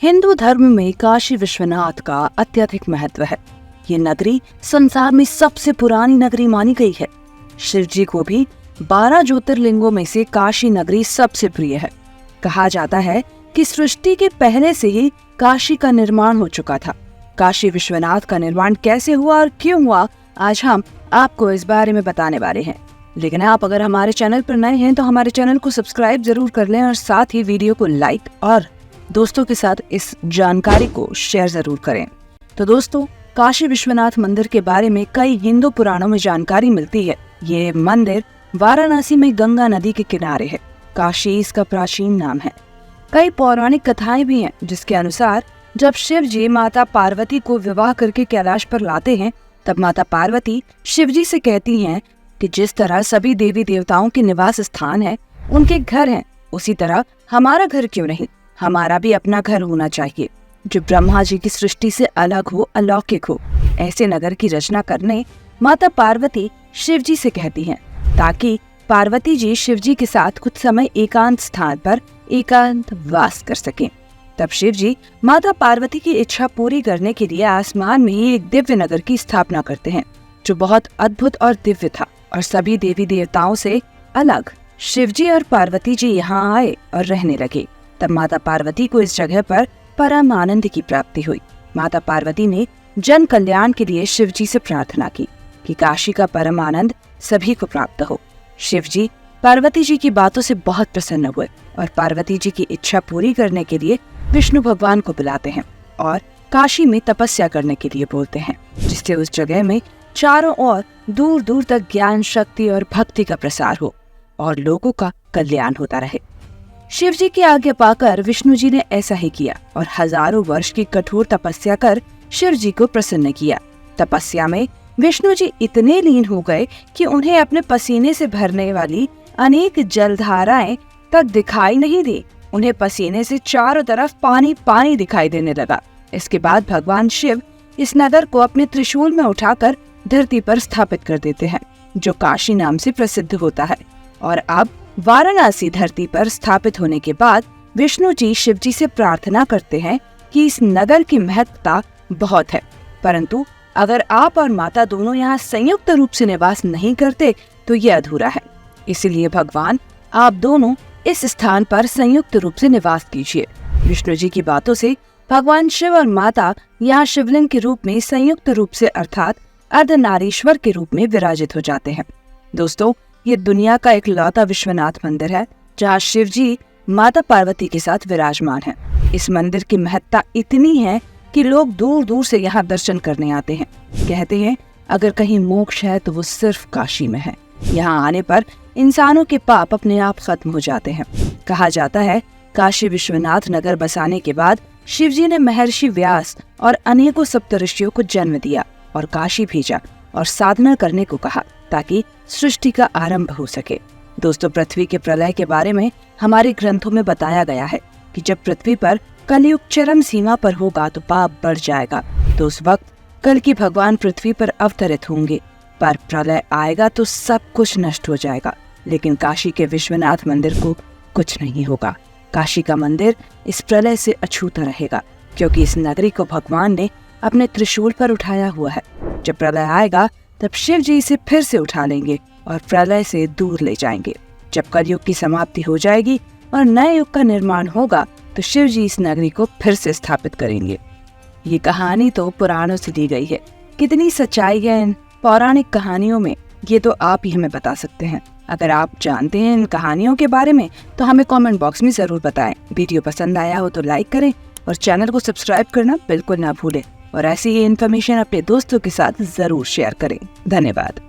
हिंदू धर्म में काशी विश्वनाथ का अत्यधिक महत्व है। ये नगरी संसार में सबसे पुरानी नगरी मानी गई है। शिव जी को भी 12 ज्योतिर्लिंगों में से काशी नगरी सबसे प्रिय है। कहा जाता है कि सृष्टि के पहले से ही काशी का निर्माण हो चुका था। काशी विश्वनाथ का निर्माण कैसे हुआ और क्यों हुआ, आज हम आपको इस बारे में बताने वाले हैं। लेकिन आप अगर हमारे चैनल पर नए हैं तो हमारे चैनल को सब्सक्राइब जरूर कर लें और साथ ही वीडियो को लाइक और दोस्तों के साथ इस जानकारी को शेयर जरूर करें। तो दोस्तों, काशी विश्वनाथ मंदिर के बारे में कई हिंदू पुराणों में जानकारी मिलती है। ये मंदिर वाराणसी में गंगा नदी के किनारे है। काशी इसका प्राचीन नाम है। कई पौराणिक कथाएं भी हैं जिसके अनुसार जब शिव जी माता पार्वती को विवाह करके कैलाश पर लाते हैं, तब माता पार्वती शिव जी से कहती हैं कि जिस तरह सभी देवी देवताओं के निवास स्थान है, उनके घर हैं, उसी तरह हमारा घर क्यों नहीं, हमारा भी अपना घर होना चाहिए जो ब्रह्मा जी की सृष्टि से अलग हो, अलौकिक हो। ऐसे नगर की रचना करने माता पार्वती शिव जी से कहती हैं ताकि पार्वती जी शिव जी के साथ कुछ समय एकांत स्थान पर एकांत वास कर सकें। तब शिव जी माता पार्वती की इच्छा पूरी करने के लिए आसमान में ही एक दिव्य नगर की स्थापना करते हैं जो बहुत अद्भुत और दिव्य था और सभी देवी देवताओं से अलग। शिव जी और पार्वती जी यहाँ आए और रहने लगे। तब माता पार्वती को इस जगह पर परम आनंद की प्राप्ति हुई। माता पार्वती ने जन कल्याण के लिए शिव जी से प्रार्थना की कि काशी का परम आनंद सभी को प्राप्त हो। शिव जी पार्वती जी की बातों से बहुत प्रसन्न हुए और पार्वती जी की इच्छा पूरी करने के लिए विष्णु भगवान को बुलाते हैं और काशी में तपस्या करने के लिए बोलते हैं, जिससे उस जगह में चारों ओर दूर दूर तक ज्ञान, शक्ति और भक्ति का प्रसार हो और लोगों का कल्याण होता रहे। शिव जी की आज्ञा पाकर विष्णु जी ने ऐसा ही किया और हजारों वर्ष की कठोर तपस्या कर शिव जी को प्रसन्न किया। तपस्या में विष्णु जी इतने लीन हो गए कि उन्हें अपने पसीने से भरने वाली अनेक जलधाराएं तक दिखाई नहीं दी। उन्हें पसीने से चारों तरफ पानी पानी दिखाई देने लगा। इसके बाद भगवान शिव इस नगर को अपने त्रिशूल में उठाकर धरती पर स्थापित कर देते हैं, जो काशी नाम से प्रसिद्ध होता है। और अब वाराणसी धरती पर स्थापित होने के बाद विष्णु जी शिव जी से प्रार्थना करते हैं कि इस नगर की महत्ता बहुत है, परंतु अगर आप और माता दोनों यहाँ संयुक्त रूप से निवास नहीं करते तो ये अधूरा है। इसलिए भगवान, आप दोनों इस स्थान पर संयुक्त रूप से निवास कीजिए। विष्णु जी की बातों से भगवान शिव और माता यहाँ शिवलिंग के रूप में संयुक्त रूप से अर्थात अर्धनारीश्वर के रूप में विराजित हो जाते हैं। दोस्तों, ये दुनिया का एक लौता विश्वनाथ मंदिर है जहाँ शिव जी माता पार्वती के साथ विराजमान हैं। इस मंदिर की महत्ता इतनी है कि लोग दूर दूर से यहाँ दर्शन करने आते हैं। कहते हैं अगर कहीं मोक्ष है तो वो सिर्फ काशी में है। यहाँ आने पर इंसानों के पाप अपने आप खत्म हो जाते हैं। कहा जाता है काशी विश्वनाथ नगर बसाने के बाद शिव जी ने महर्षि व्यास और अनेकों सप्तऋषियों को जन्म दिया और काशी भेजा और साधना करने को कहा ताकि सृष्टि का आरंभ हो सके। दोस्तों, पृथ्वी के प्रलय के बारे में हमारे ग्रंथों में बताया गया है कि जब पृथ्वी पर कलयुग चरम सीमा पर होगा तो पाप बढ़ जाएगा। तो उस वक्त कल की भगवान पृथ्वी पर अवतरित होंगे, पर प्रलय आएगा तो सब कुछ नष्ट हो जाएगा। लेकिन काशी के विश्वनाथ मंदिर को कुछ नहीं होगा। काशी का मंदिर इस प्रलय से अछूता रहेगा, क्योंकि इस नगरी को भगवान ने अपने त्रिशूल पर उठाया हुआ है। जब प्रलय आएगा तब शिव जी इसे फिर से उठा लेंगे और प्रलय से दूर ले जाएंगे। जब कलयुग की समाप्ति हो जाएगी और नए युग का निर्माण होगा तो शिव जी इस नगरी को फिर से स्थापित करेंगे। ये कहानी तो पुराणों से दी गई है। कितनी सच्चाई है इन पौराणिक कहानियों में, ये तो आप ही हमें बता सकते हैं। अगर आप जानते हैं इन कहानियों के बारे में तो हमें कमेंट बॉक्स में जरूर बताएं। वीडियो पसंद आया हो तो लाइक करें और चैनल को सब्सक्राइब करना बिल्कुल ना भूलें और ऐसी ही इन्फॉर्मेशन अपने दोस्तों के साथ जरूर शेयर करें। धन्यवाद।